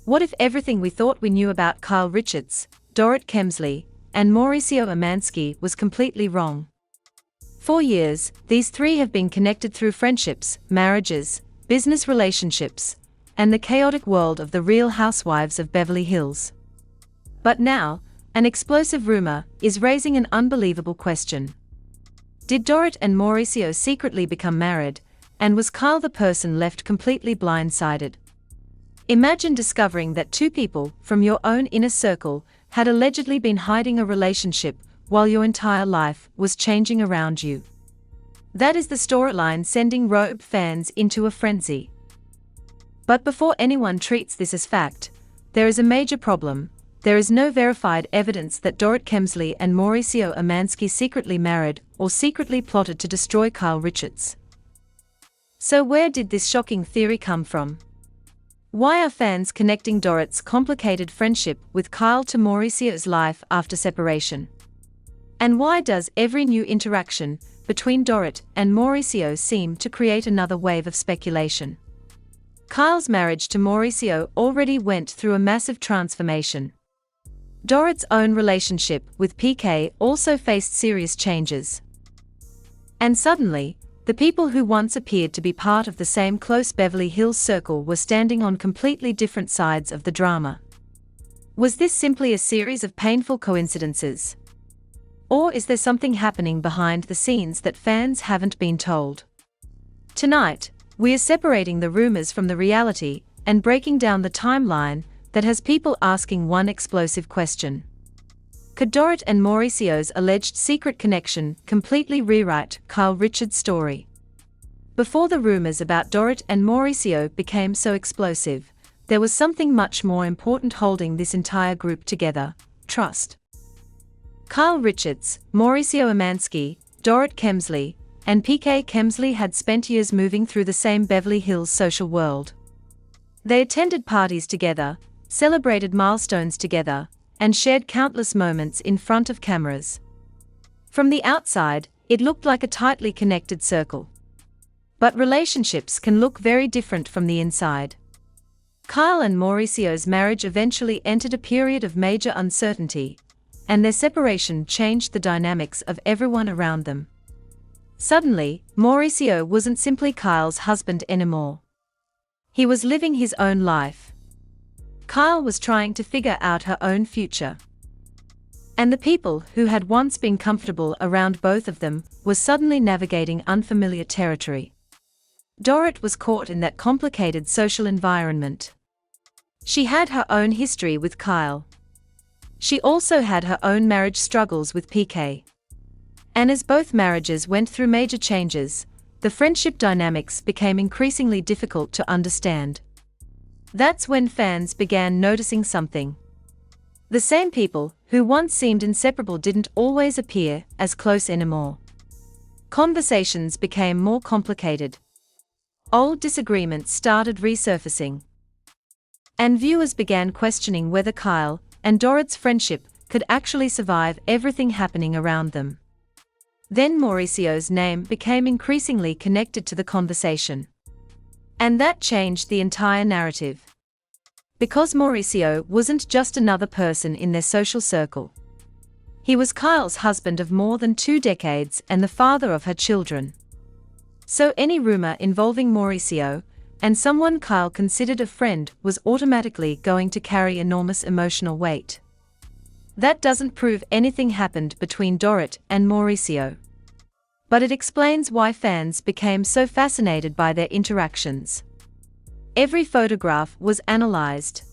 What if everything we thought we knew about Kyle Richards, Dorit Kemsley, and Mauricio Umansky was completely wrong? For years, these three have been connected through friendships, marriages, business relationships, and the chaotic world of the Real Housewives of Beverly Hills. But now, an explosive rumor is raising an unbelievable question. Did Dorit and Mauricio secretly become married, and was Kyle the person left completely blindsided? Imagine discovering that two people from your own inner circle had allegedly been hiding a relationship while your entire life was changing around you. That is the storyline sending RHOBH fans into a frenzy. But before anyone treats this as fact, there is a major problem. There is no verified evidence that Dorit Kemsley and Mauricio Umansky secretly married or secretly plotted to destroy Kyle Richards. So where did this shocking theory come from? Why are fans connecting Dorit's complicated friendship with Kyle to Mauricio's life after separation? And why does every new interaction between Dorit and Mauricio seem to create another wave of speculation? Kyle's marriage to Mauricio already went through a massive transformation. Dorit's own relationship with PK also faced serious changes. And suddenly, the people who once appeared to be part of the same close Beverly Hills circle were standing on completely different sides of the drama. Was this simply a series of painful coincidences? Or is there something happening behind the scenes that fans haven't been told? Tonight, we are separating the rumors from the reality and breaking down the timeline that has people asking one explosive question. Could Dorit and Mauricio's alleged secret connection completely rewrite Kyle Richards' story? Before the rumors about Dorit and Mauricio became so explosive, there was something much more important holding this entire group together: trust. Kyle Richards, Mauricio Umansky, Dorit Kemsley, and PK Kemsley had spent years moving through the same Beverly Hills social world. They attended parties together, celebrated milestones together, and shared countless moments in front of cameras. From the outside, it looked like a tightly connected circle. But relationships can look very different from the inside. Kyle and Mauricio's marriage eventually entered a period of major uncertainty, and their separation changed the dynamics of everyone around them. Suddenly, Mauricio wasn't simply Kyle's husband anymore. He was living his own life. Kyle was trying to figure out her own future. And the people who had once been comfortable around both of them were suddenly navigating unfamiliar territory. Dorit was caught in that complicated social environment. She had her own history with Kyle. She also had her own marriage struggles with PK. And as both marriages went through major changes, the friendship dynamics became increasingly difficult to understand. That's when fans began noticing something. The same people who once seemed inseparable didn't always appear as close anymore. Conversations became more complicated. Old disagreements started resurfacing. And viewers began questioning whether Kyle and Dorit's friendship could actually survive everything happening around them. Then Mauricio's name became increasingly connected to the conversation. And that changed the entire narrative. Because Mauricio wasn't just another person in their social circle. He was Kyle's husband of more than 2 decades and the father of her children. So any rumor involving Mauricio, and someone Kyle considered a friend, was automatically going to carry enormous emotional weight. That doesn't prove anything happened between Dorit and Mauricio. But it explains why fans became so fascinated by their interactions. Every photograph was analyzed.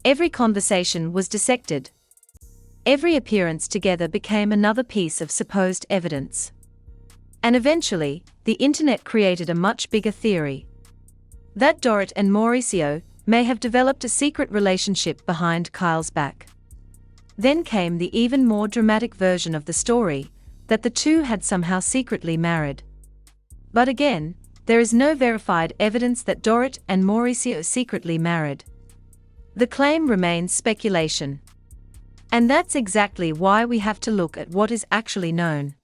Every conversation was dissected. Every appearance together became another piece of supposed evidence. And eventually, the internet created a much bigger theory. That Dorit and Mauricio may have developed a secret relationship behind Kyle's back. Then came the even more dramatic version of the story, that the two had somehow secretly married. But again, there is no verified evidence that Dorit and Mauricio secretly married. The claim remains speculation. And that's exactly why we have to look at what is actually known.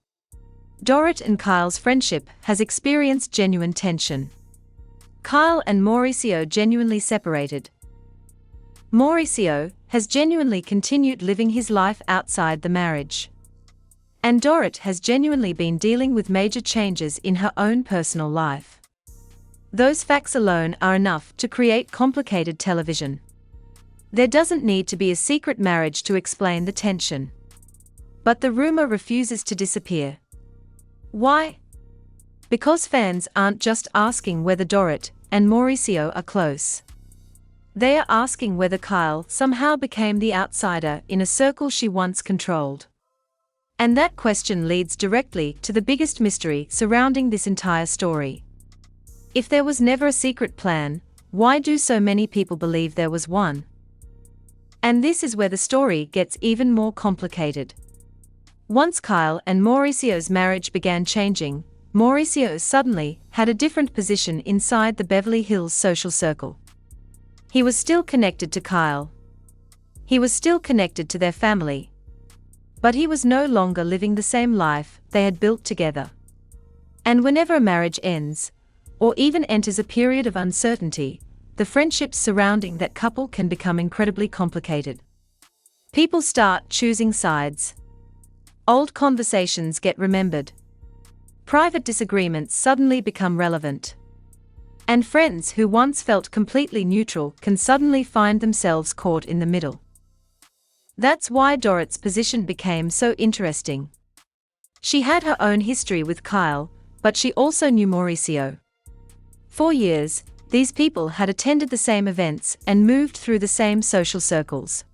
Dorit and Kyle's friendship has experienced genuine tension. Kyle and Mauricio genuinely separated. Mauricio has genuinely continued living his life outside the marriage. And Dorit has genuinely been dealing with major changes in her own personal life. Those facts alone are enough to create complicated television. There doesn't need to be a secret marriage to explain the tension. But the rumor refuses to disappear. Why? Because fans aren't just asking whether Dorit and Mauricio are close. They are asking whether Kyle somehow became the outsider in a circle she once controlled. And that question leads directly to the biggest mystery surrounding this entire story. If there was never a secret plan, why do so many people believe there was one? And this is where the story gets even more complicated. Once Kyle and Mauricio's marriage began changing, Mauricio suddenly had a different position inside the Beverly Hills social circle. He was still connected to Kyle. He was still connected to their family. But he was no longer living the same life they had built together. And whenever a marriage ends, or even enters a period of uncertainty, the friendships surrounding that couple can become incredibly complicated. People start choosing sides. Old conversations get remembered. Private disagreements suddenly become relevant. And friends who once felt completely neutral can suddenly find themselves caught in the middle. That's why Dorit's position became so interesting. She had her own history with Kyle, but she also knew Mauricio. For years, these people had attended the same events and moved through the same social circles.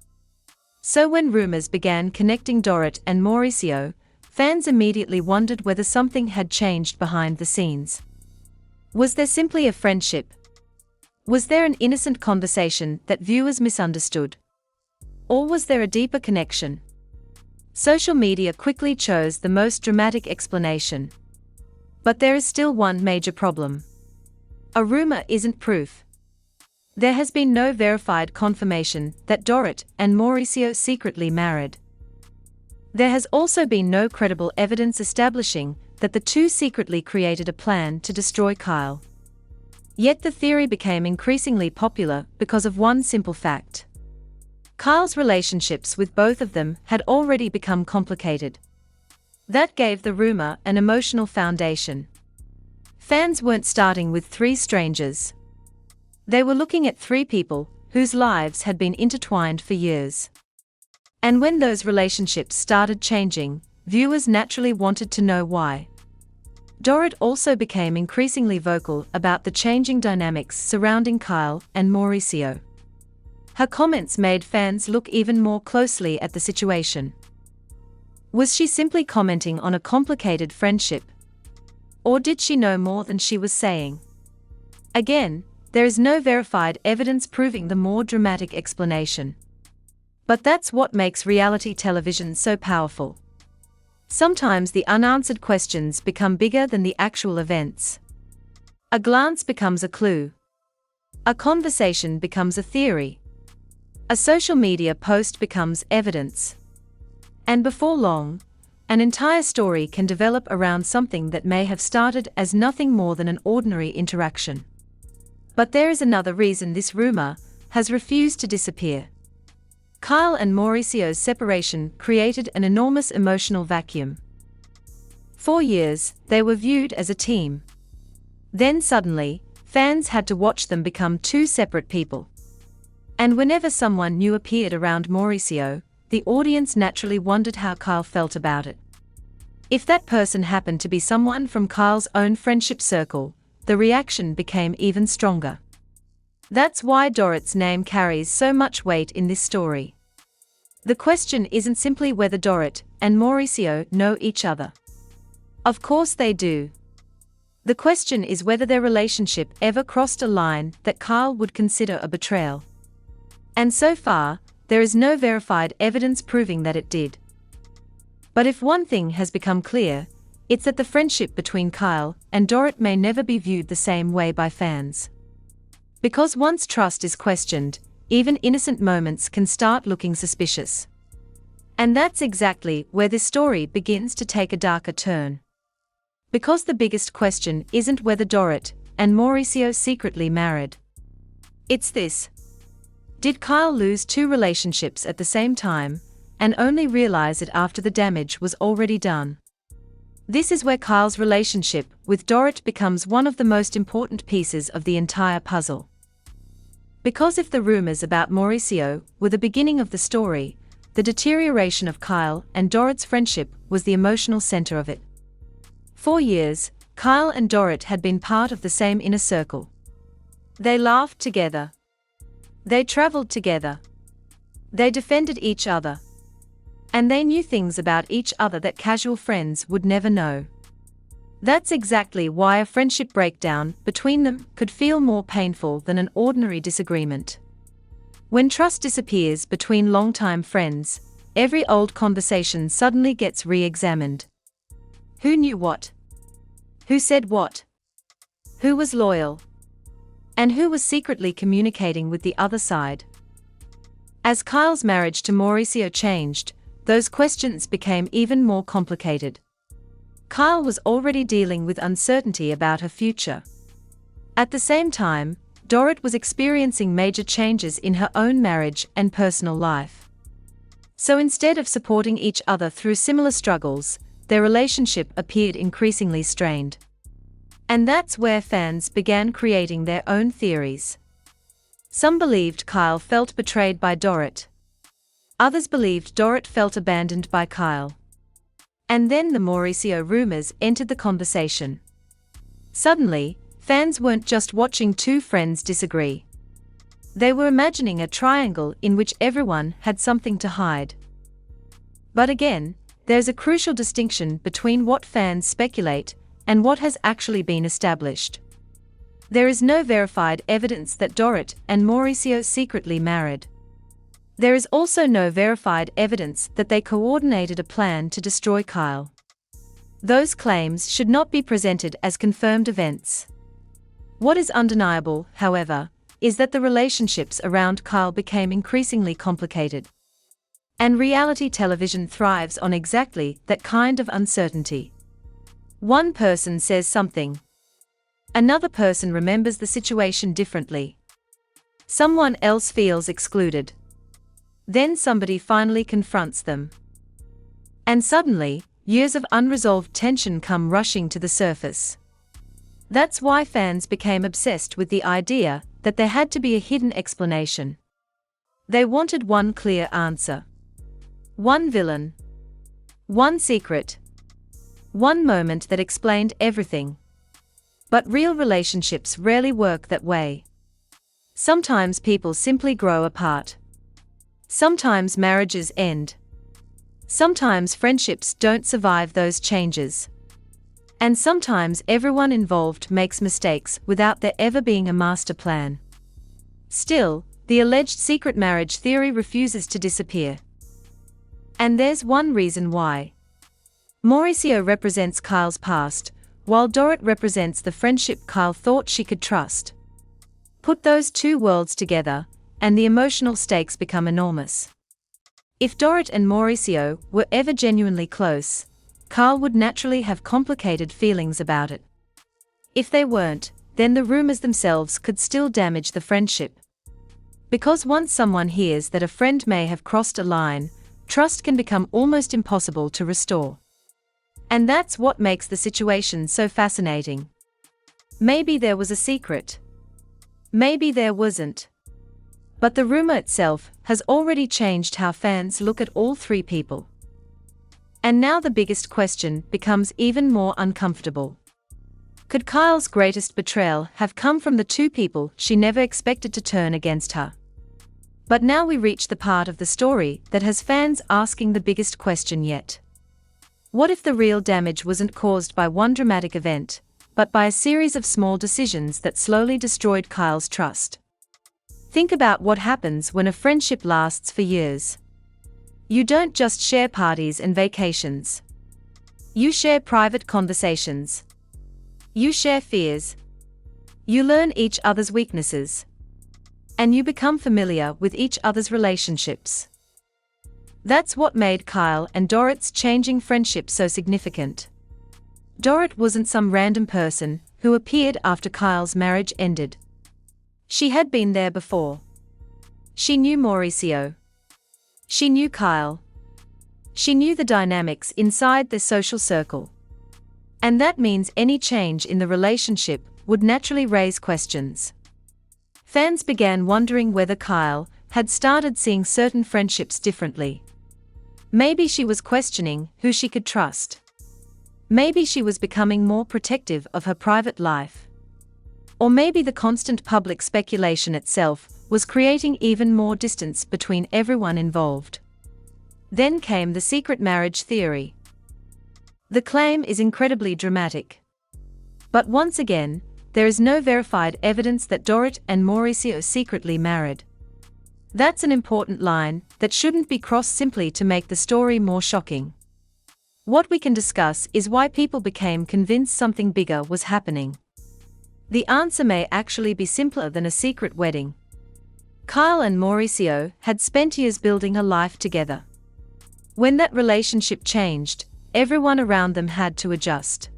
So when rumors began connecting Dorit and Mauricio, fans immediately wondered whether something had changed behind the scenes. Was there simply a friendship? Was there an innocent conversation that viewers misunderstood? Or was there a deeper connection? Social media quickly chose the most dramatic explanation. But there is still one major problem. A rumor isn't proof. There has been no verified confirmation that Dorit and Mauricio secretly married. There has also been no credible evidence establishing that the two secretly created a plan to destroy Kyle. Yet the theory became increasingly popular because of one simple fact. Kyle's relationships with both of them had already become complicated. That gave the rumor an emotional foundation. Fans weren't starting with three strangers. They were looking at three people whose lives had been intertwined for years. And when those relationships started changing, viewers naturally wanted to know why. Dorit also became increasingly vocal about the changing dynamics surrounding Kyle and Mauricio. Her comments made fans look even more closely at the situation. Was she simply commenting on a complicated friendship? Or did she know more than she was saying? Again, there is no verified evidence proving the more dramatic explanation. But that's what makes reality television so powerful. Sometimes the unanswered questions become bigger than the actual events. A glance becomes a clue. A conversation becomes a theory. A social media post becomes evidence. And before long, an entire story can develop around something that may have started as nothing more than an ordinary interaction. But there is another reason this rumor has refused to disappear. Kyle and Mauricio's separation created an enormous emotional vacuum. For years, they were viewed as a team. Then suddenly, fans had to watch them become two separate people. And whenever someone new appeared around Mauricio, the audience naturally wondered how Kyle felt about it. If that person happened to be someone from Kyle's own friendship circle, the reaction became even stronger. That's why Dorit's name carries so much weight in this story. The question isn't simply whether Dorit and Mauricio know each other. Of course they do. The question is whether their relationship ever crossed a line that Kyle would consider a betrayal. And so far, there is no verified evidence proving that it did. But if one thing has become clear, it's that the friendship between Kyle and Dorit may never be viewed the same way by fans. Because once trust is questioned, even innocent moments can start looking suspicious. And that's exactly where this story begins to take a darker turn. Because the biggest question isn't whether Dorit and Mauricio secretly married. It's this. Did Kyle lose two relationships at the same time, and only realize it after the damage was already done? This is where Kyle's relationship with Dorit becomes one of the most important pieces of the entire puzzle. Because if the rumors about Mauricio were the beginning of the story, the deterioration of Kyle and Dorit's friendship was the emotional center of it. For years, Kyle and Dorit had been part of the same inner circle. They laughed together. They traveled together. They defended each other. And they knew things about each other that casual friends would never know. That's exactly why a friendship breakdown between them could feel more painful than an ordinary disagreement. When trust disappears between longtime friends, every old conversation suddenly gets re-examined. Who knew what? Who said what? Who was loyal? And who was secretly communicating with the other side? As Kyle's marriage to Mauricio changed, those questions became even more complicated. Kyle was already dealing with uncertainty about her future. At the same time, Dorit was experiencing major changes in her own marriage and personal life. So instead of supporting each other through similar struggles, their relationship appeared increasingly strained. And that's where fans began creating their own theories. Some believed Kyle felt betrayed by Dorit. Others believed Dorit felt abandoned by Kyle. And then the Mauricio rumors entered the conversation. Suddenly, fans weren't just watching two friends disagree. They were imagining a triangle in which everyone had something to hide. But again, there's a crucial distinction between what fans speculate and what has actually been established. There is no verified evidence that Dorit and Mauricio secretly married. There is also no verified evidence that they coordinated a plan to destroy Kyle. Those claims should not be presented as confirmed events. What is undeniable, however, is that the relationships around Kyle became increasingly complicated. And reality television thrives on exactly that kind of uncertainty. One person says something. Another person remembers the situation differently. Someone else feels excluded. Then somebody finally confronts them. And suddenly, years of unresolved tension come rushing to the surface. That's why fans became obsessed with the idea that there had to be a hidden explanation. They wanted one clear answer. One villain. One secret. One moment that explained everything. But real relationships rarely work that way. Sometimes people simply grow apart. Sometimes marriages end. Sometimes friendships don't survive those changes. And sometimes everyone involved makes mistakes without there ever being a master plan. Still, the alleged secret marriage theory refuses to disappear. And there's one reason why. Mauricio represents Kyle's past, while Dorit represents the friendship Kyle thought she could trust. Put those two worlds together, and the emotional stakes become enormous. If Dorit and Mauricio were ever genuinely close, Kyle would naturally have complicated feelings about it. If they weren't, then the rumors themselves could still damage the friendship. Because once someone hears that a friend may have crossed a line, trust can become almost impossible to restore. And that's what makes the situation so fascinating. Maybe there was a secret. Maybe there wasn't. But the rumor itself has already changed how fans look at all three people. And now the biggest question becomes even more uncomfortable. Could Kyle's greatest betrayal have come from the two people she never expected to turn against her? But now we reach the part of the story that has fans asking the biggest question yet. What if the real damage wasn't caused by one dramatic event, but by a series of small decisions that slowly destroyed Kyle's trust? Think about what happens when a friendship lasts for years. You don't just share parties and vacations. You share private conversations. You share fears. You learn each other's weaknesses. And you become familiar with each other's relationships. That's what made Kyle and Dorit's changing friendship so significant. Dorit wasn't some random person who appeared after Kyle's marriage ended. She had been there before. She knew Mauricio. She knew Kyle. She knew the dynamics inside their social circle. And that means any change in the relationship would naturally raise questions. Fans began wondering whether Kyle had started seeing certain friendships differently. Maybe she was questioning who she could trust. Maybe she was becoming more protective of her private life. Or maybe the constant public speculation itself was creating even more distance between everyone involved. Then came the secret marriage theory. The claim is incredibly dramatic. But once again, there is no verified evidence that Dorit and Mauricio secretly married. That's an important line that shouldn't be crossed simply to make the story more shocking. What we can discuss is why people became convinced something bigger was happening. The answer may actually be simpler than a secret wedding. Kyle and Mauricio had spent years building a life together. When that relationship changed, everyone around them had to adjust.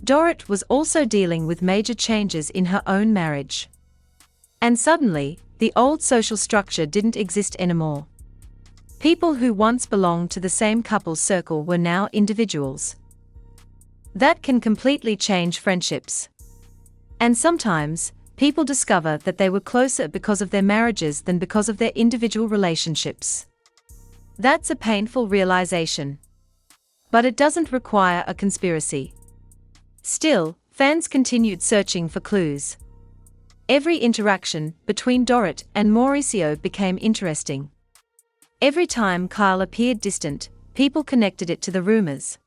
Dorit was also dealing with major changes in her own marriage. And suddenly, the old social structure didn't exist anymore. People who once belonged to the same couple's circle were now individuals. That can completely change friendships. And sometimes, people discover that they were closer because of their marriages than because of their individual relationships. That's a painful realization. But it doesn't require a conspiracy. Still, fans continued searching for clues. Every interaction between Dorit and Mauricio became interesting. Every time Kyle appeared distant, people connected it to the rumors.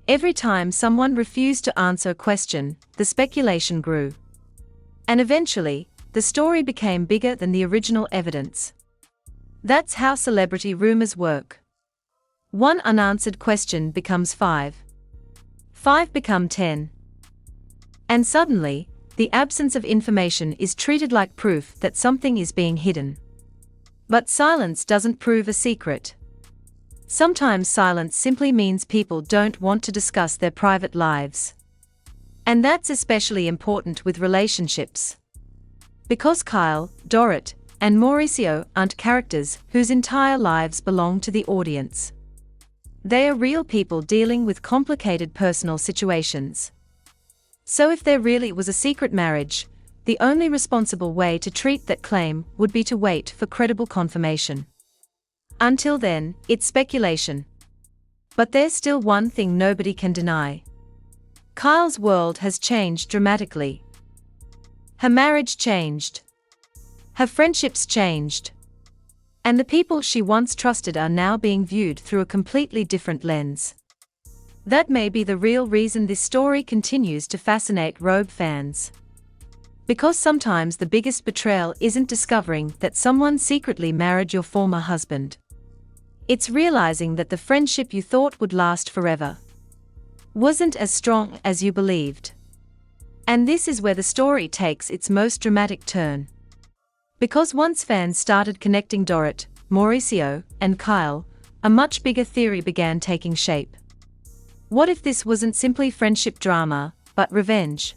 Every time someone refused to answer a question, the speculation grew. And eventually, the story became bigger than the original evidence. That's how celebrity rumors work. One unanswered question becomes 5. 5 become 10. And suddenly, the absence of information is treated like proof that something is being hidden. But silence doesn't prove a secret. Sometimes silence simply means people don't want to discuss their private lives. And that's especially important with relationships. Because Kyle, Dorit, and Mauricio aren't characters whose entire lives belong to the audience. They are real people dealing with complicated personal situations. So if there really was a secret marriage, the only responsible way to treat that claim would be to wait for credible confirmation. Until then, it's speculation. But there's still one thing nobody can deny. Kyle's world has changed dramatically. Her marriage changed. Her friendships changed. And the people she once trusted are now being viewed through a completely different lens. That may be the real reason this story continues to fascinate RHOBH fans. Because sometimes the biggest betrayal isn't discovering that someone secretly married your former husband. It's realizing that the friendship you thought would last forever wasn't as strong as you believed. And this is where the story takes its most dramatic turn. Because once fans started connecting Dorit, Mauricio, and Kyle, a much bigger theory began taking shape. What if this wasn't simply friendship drama, but revenge?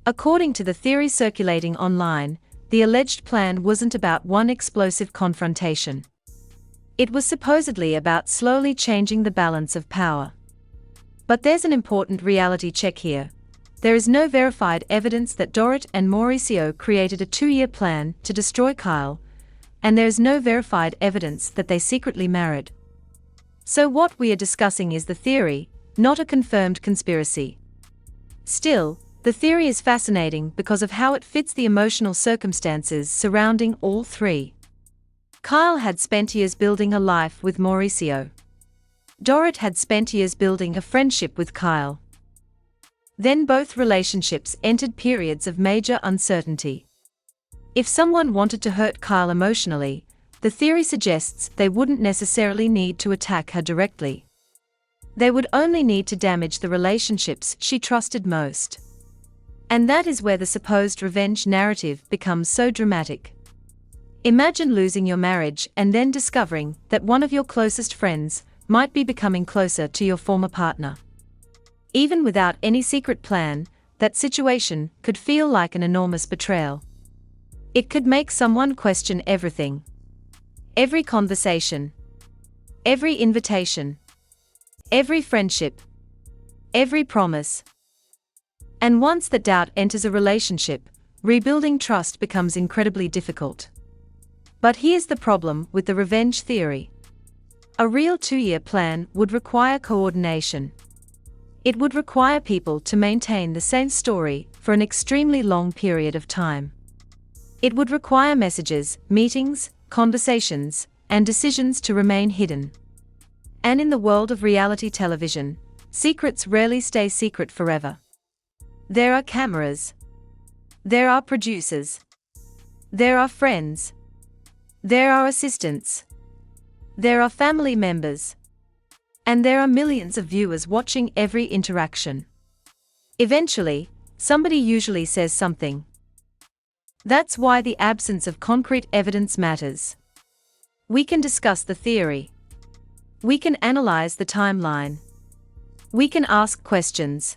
According to the theory circulating online, the alleged plan wasn't about one explosive confrontation. It was supposedly about slowly changing the balance of power. But there's an important reality check here. There is no verified evidence that Dorit and Mauricio created a 2-year plan to destroy Kyle, and there is no verified evidence that they secretly married. So what we are discussing is the theory, not a confirmed conspiracy. Still, the theory is fascinating because of how it fits the emotional circumstances surrounding all three. Kyle had spent years building a life with Mauricio. Dorit had spent years building a friendship with Kyle. Then both relationships entered periods of major uncertainty. If someone wanted to hurt Kyle emotionally, the theory suggests they wouldn't necessarily need to attack her directly. They would only need to damage the relationships she trusted most. And that is where the supposed revenge narrative becomes so dramatic. Imagine losing your marriage and then discovering that one of your closest friends might be becoming closer to your former partner. Even without any secret plan, that situation could feel like an enormous betrayal. It could make someone question everything. Every conversation. Every invitation. Every friendship. Every promise. And once that doubt enters a relationship, rebuilding trust becomes incredibly difficult. But here's the problem with the revenge theory. A real 2-year plan would require coordination. It would require people to maintain the same story for an extremely long period of time. It would require messages, meetings, conversations, and decisions to remain hidden. And in the world of reality television, secrets rarely stay secret forever. There are cameras. There are producers. There are friends. There are assistants. There are family members. And there are millions of viewers watching every interaction. Eventually, somebody usually says something. That's why the absence of concrete evidence matters. We can discuss the theory. We can analyze the timeline. We can ask questions.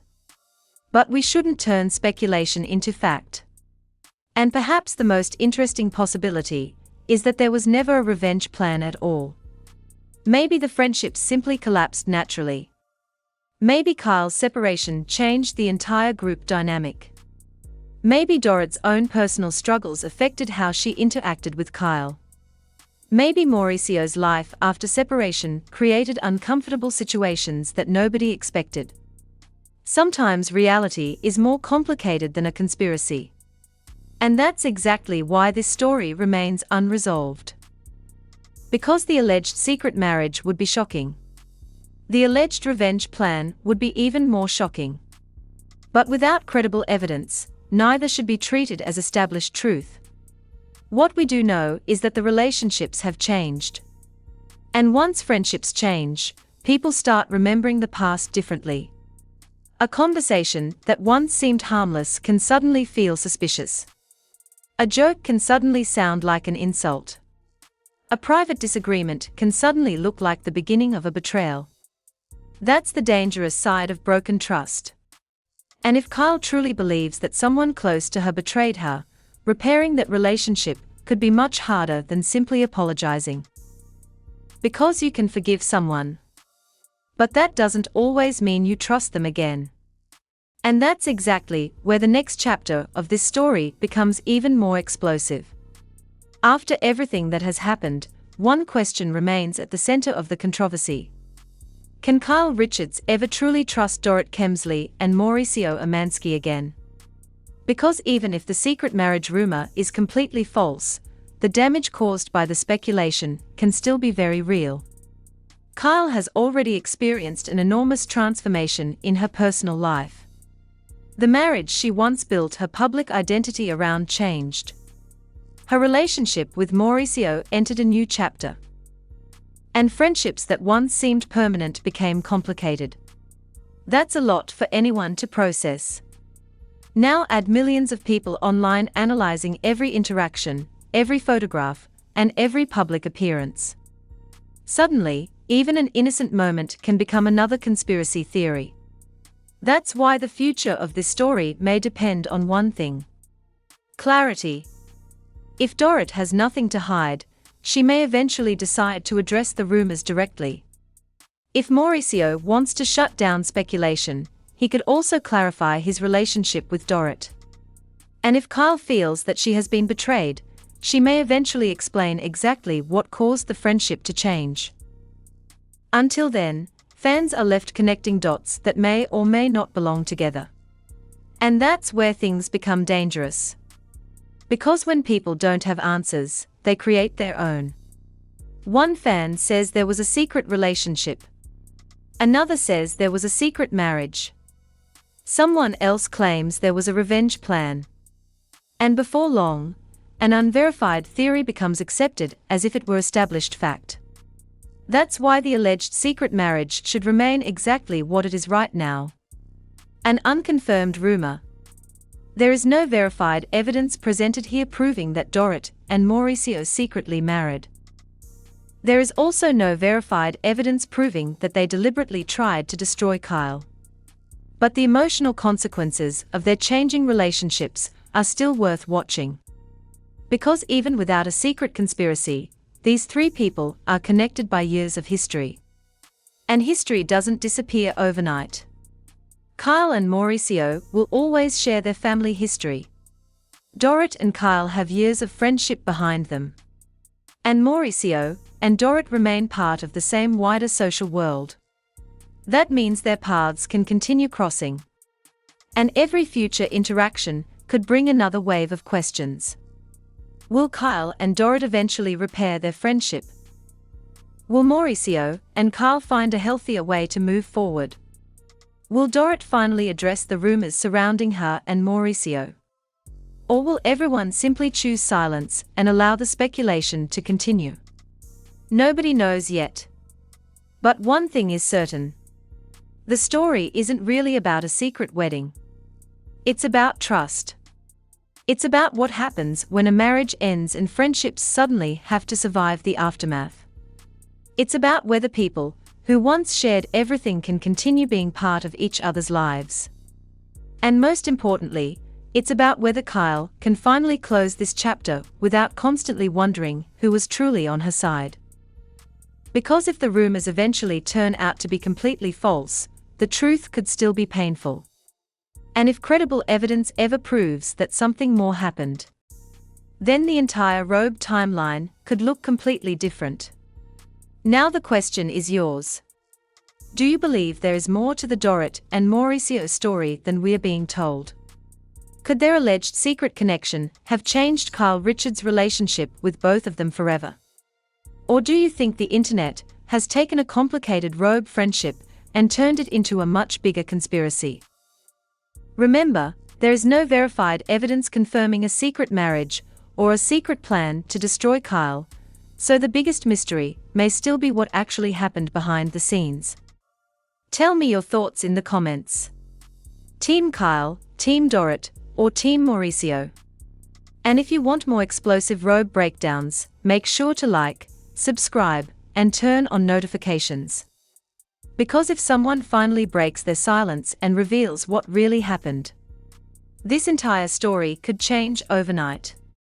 But we shouldn't turn speculation into fact. And perhaps the most interesting possibility is that there was never a revenge plan at all. Maybe the friendships simply collapsed naturally. Maybe Kyle's separation changed the entire group dynamic. Maybe Dorit's own personal struggles affected how she interacted with Kyle. Maybe Mauricio's life after separation created uncomfortable situations that nobody expected. Sometimes reality is more complicated than a conspiracy. And that's exactly why this story remains unresolved. Because the alleged secret marriage would be shocking. The alleged revenge plan would be even more shocking. But without credible evidence, neither should be treated as established truth. What we do know is that the relationships have changed. And once friendships change, people start remembering the past differently. A conversation that once seemed harmless can suddenly feel suspicious. A joke can suddenly sound like an insult. A private disagreement can suddenly look like the beginning of a betrayal. That's the dangerous side of broken trust. And if Kyle truly believes that someone close to her betrayed her, repairing that relationship could be much harder than simply apologizing. Because you can forgive someone. But that doesn't always mean you trust them again. And that's exactly where the next chapter of this story becomes even more explosive. After everything that has happened, one question remains at the center of the controversy. Can Kyle Richards ever truly trust Dorit Kemsley and Mauricio Umansky again? Because even if the secret marriage rumor is completely false, the damage caused by the speculation can still be very real. Kyle has already experienced an enormous transformation in her personal life. The marriage she once built her public identity around changed. Her relationship with Mauricio entered a new chapter. And friendships that once seemed permanent became complicated. That's a lot for anyone to process. Now add millions of people online analyzing every interaction, every photograph, and every public appearance. Suddenly, even an innocent moment can become another conspiracy theory. That's why the future of this story may depend on one thing: clarity. If Dorit has nothing to hide, she may eventually decide to address the rumors directly. If Mauricio wants to shut down speculation, he could also clarify his relationship with Dorit. And if Kyle feels that she has been betrayed, she may eventually explain exactly what caused the friendship to change. Until then, fans are left connecting dots that may or may not belong together. And that's where things become dangerous. Because when people don't have answers, they create their own. One fan says there was a secret relationship. Another says there was a secret marriage. Someone else claims there was a revenge plan. And before long, an unverified theory becomes accepted as if it were established fact. That's why the alleged secret marriage should remain exactly what it is right now: an unconfirmed rumor. There is no verified evidence presented here proving that Dorit and Mauricio secretly married. There is also no verified evidence proving that they deliberately tried to destroy Kyle. But the emotional consequences of their changing relationships are still worth watching. Because even without a secret conspiracy, these three people are connected by years of history. And history doesn't disappear overnight. Kyle and Mauricio will always share their family history. Dorit and Kyle have years of friendship behind them. And Mauricio and Dorit remain part of the same wider social world. That means their paths can continue crossing. And every future interaction could bring another wave of questions. Will Kyle and Dorit eventually repair their friendship? Will Mauricio and Kyle find a healthier way to move forward? Will Dorit finally address the rumors surrounding her and Mauricio? Or will everyone simply choose silence and allow the speculation to continue? Nobody knows yet. But one thing is certain. The story isn't really about a secret wedding. It's about trust. It's about what happens when a marriage ends and friendships suddenly have to survive the aftermath. It's about whether people who once shared everything can continue being part of each other's lives. And most importantly, it's about whether Kyle can finally close this chapter without constantly wondering who was truly on her side. Because if the rumors eventually turn out to be completely false, the truth could still be painful. And if credible evidence ever proves that something more happened, then the entire RHOBH timeline could look completely different. Now the question is yours. Do you believe there is more to the Dorit and Mauricio story than we are being told? Could their alleged secret connection have changed Kyle Richards' relationship with both of them forever? Or do you think the internet has taken a complicated RHOBH friendship and turned it into a much bigger conspiracy? Remember, there is no verified evidence confirming a secret marriage or a secret plan to destroy Kyle, so the biggest mystery may still be what actually happened behind the scenes. Tell me your thoughts in the comments. Team Kyle, Team Dorit, or Team Mauricio? And if you want more explosive RHOBH breakdowns, make sure to like, subscribe, and turn on notifications. Because if someone finally breaks their silence and reveals what really happened, this entire story could change overnight.